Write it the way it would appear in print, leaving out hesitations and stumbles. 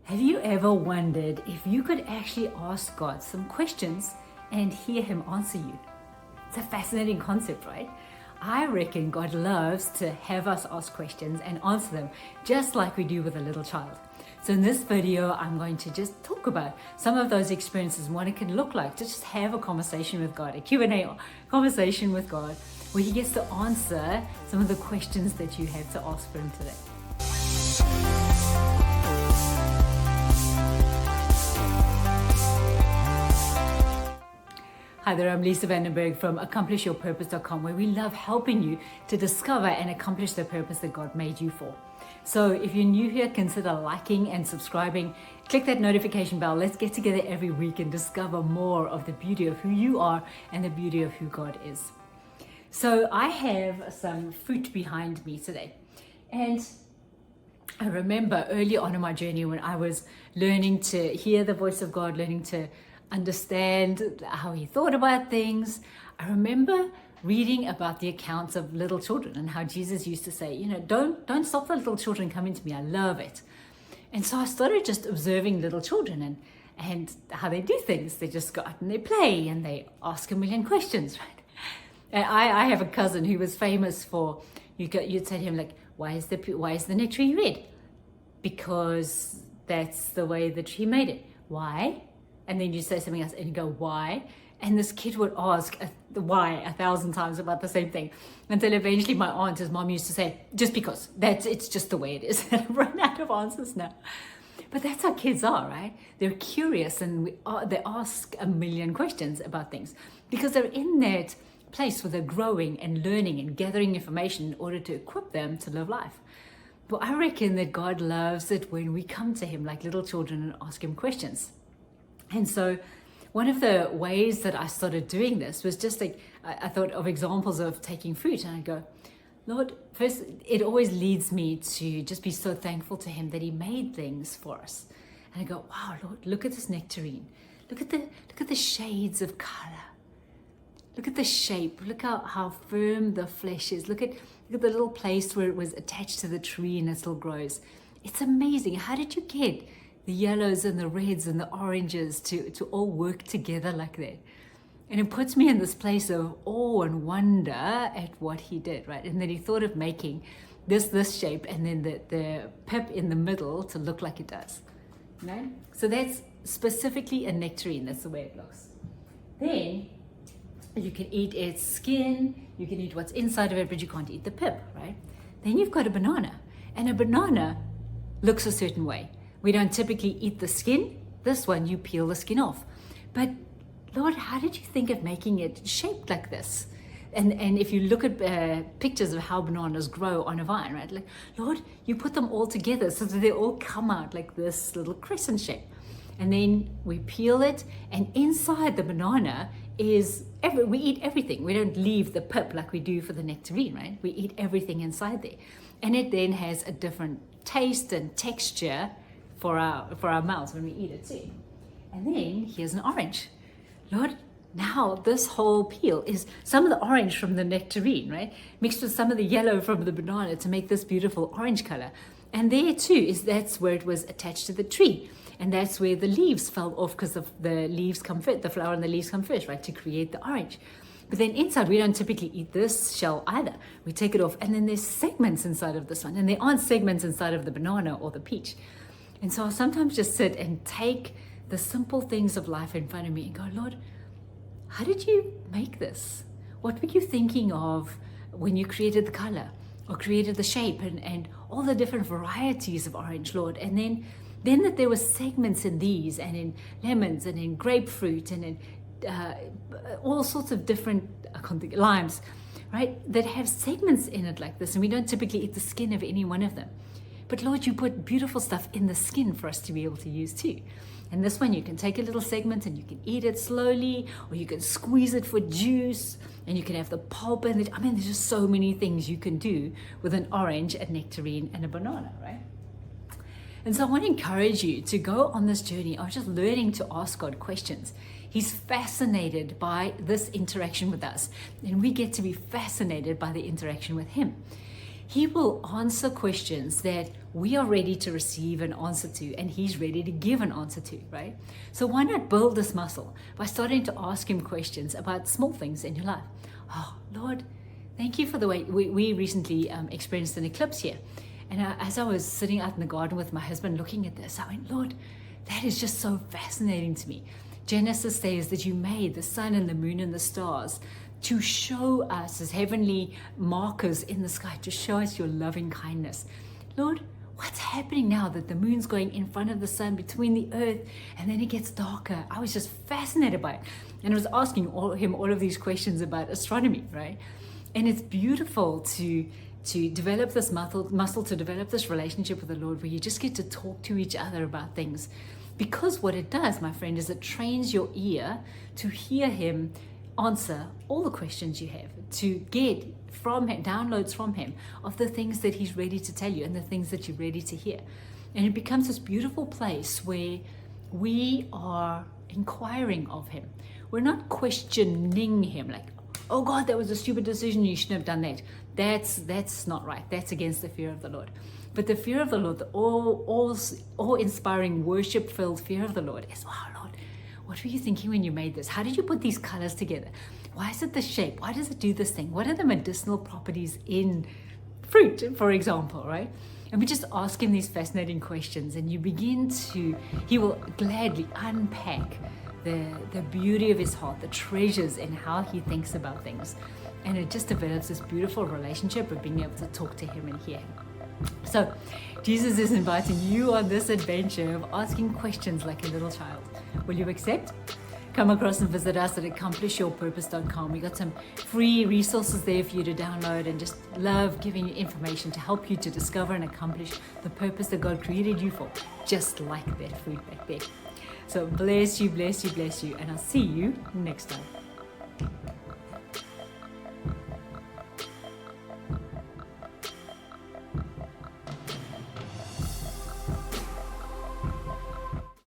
Have you ever wondered if you could actually ask God some questions and hear Him answer you? It's a fascinating concept, right? I reckon God loves to have us ask questions and answer them just like we do with a little child. So in this video, I'm going to just talk about some of those experiences and what it can look like to just have a conversation with God, a Q&A conversation with God, where He gets to answer some of the questions that you have to ask for Him today. Hi there, I'm Lisa Berg from AccomplishYourPurpose.com, where we love helping you to discover and accomplish the purpose that God made you for. So if you're new here, consider liking and subscribing. Click that notification bell. Let's get together every week and discover more of the beauty of who you are and the beauty of who God is. So I have some fruit behind me today. And I remember early on in my journey when I was learning to hear the voice of God, learning to understand how He thought about things. I remember reading about the accounts of little children and how Jesus used to say, don't stop the little children coming to me. I love it. And so I started just observing little children and how they do things. They just go out and they play and they ask a million questions, right? And I have a cousin who was famous for, you'd say to him, like, why is the next tree red? Because that's the way the tree made it. Why? And then you say something else and you go, why? And this kid would ask why 1,000 times about the same thing. Until eventually my aunt, his mom, used to say, just because. It's just the way it is. And I've run out of answers now. But that's how kids are, right? They're curious and they ask a million questions about things because they're in that place where they're growing and learning and gathering information in order to equip them to live life. But I reckon that God loves it when we come to Him like little children and ask Him questions. And so one of the ways that I started doing this was just like, I thought of examples of taking fruit and I go, Lord, first, it always leads me to just be so thankful to Him that He made things for us. And I go, wow, Lord, look at this nectarine. Look at the shades of color. Look at the shape. Look how firm the flesh is. Look at the little place where it was attached to the tree and it still grows. It's amazing. How did you get the yellows and the reds and the oranges to all work together like that? And it puts me in this place of awe and wonder at what He did, right? And then He thought of making this shape and then the pip in the middle to look like it does. Right? So that's specifically a nectarine. That's the way it looks. Then you can eat its skin, you can eat what's inside of it, but you can't eat the pip, right? Then you've got a banana. And a banana looks a certain way. We don't typically eat the skin. This one, you peel the skin off. But Lord, how did you think of making it shaped like this? And if you look at pictures of how bananas grow on a vine, right? Like, Lord, you put them all together so that they all come out like this little crescent shape. And then we peel it, and inside the banana we eat everything. We don't leave the pip like we do for the nectarine, right? We eat everything inside there. And it then has a different taste and texture for our mouths when we eat it too. And then here's an orange. Lord, now this whole peel is some of the orange from the nectarine, right? Mixed with some of the yellow from the banana to make this beautiful orange color. And there too that's where it was attached to the tree. And that's where the leaves fell off because the leaves come first, the flower and the leaves come first, right? To create the orange. But then inside, we don't typically eat this shell either. We take it off and then there's segments inside of this one. And there aren't segments inside of the banana or the peach. And so I'll sometimes just sit and take the simple things of life in front of me and go, Lord, how did you make this? What were you thinking of when you created the color or created the shape and all the different varieties of orange, Lord? And then that there were segments in these and in lemons and in grapefruit and in all sorts of different limes, right? That have segments in it like this. And we don't typically eat the skin of any one of them. But Lord, you put beautiful stuff in the skin for us to be able to use too. And this one, you can take a little segment and you can eat it slowly, or you can squeeze it for juice, and you can have the pulp in it. I mean, there's just so many things you can do with an orange, a nectarine, and a banana, right? And so I want to encourage you to go on this journey of just learning to ask God questions. He's fascinated by this interaction with us, and we get to be fascinated by the interaction with Him. He will answer questions that we are ready to receive an answer to, and He's ready to give an answer to, right? So why not build this muscle by starting to ask Him questions about small things in your life? Oh, Lord, thank you for the way we recently experienced an eclipse here. And as I was sitting out in the garden with my husband looking at this, I went, Lord, that is just so fascinating to me. Genesis says that you made the sun and the moon and the stars to show us as heavenly markers in the sky, to show us your loving kindness. Lord, what's happening now that the moon's going in front of the sun between the earth and then it gets darker? I was just fascinated by it. And I was asking him all of these questions about astronomy, right? And it's beautiful to develop this muscle, to develop this relationship with the Lord where you just get to talk to each other about things. Because what it does, my friend, is it trains your ear to hear Him answer all the questions you have, to get from Him, downloads from Him of the things that He's ready to tell you and the things that you're ready to hear. And it becomes this beautiful place where we are inquiring of Him. We're not questioning Him like, oh God, that was a stupid decision, you shouldn't have done that. That's not right. That's against the fear of the Lord. But the fear of the Lord, the awe-inspiring, worship-filled fear of the Lord is, wow, Lord, what were you thinking when you made this? How did you put these colors together? Why is it this shape? Why does it do this thing? What are the medicinal properties in fruit, for example, right? And we just ask Him these fascinating questions, and you begin to, He will gladly unpack the beauty of His heart, the treasures in how He thinks about things. And it just develops this beautiful relationship of being able to talk to Him and hear Him. So Jesus is inviting you on this adventure of asking questions like a little child. Will you accept? Come across and visit us at accomplishyourpurpose.com. We got some free resources there for you to download, and just love giving you information to help you to discover and accomplish the purpose that God created you for, just like that fruit back there. So bless you, bless you, bless you, and I'll see you next time.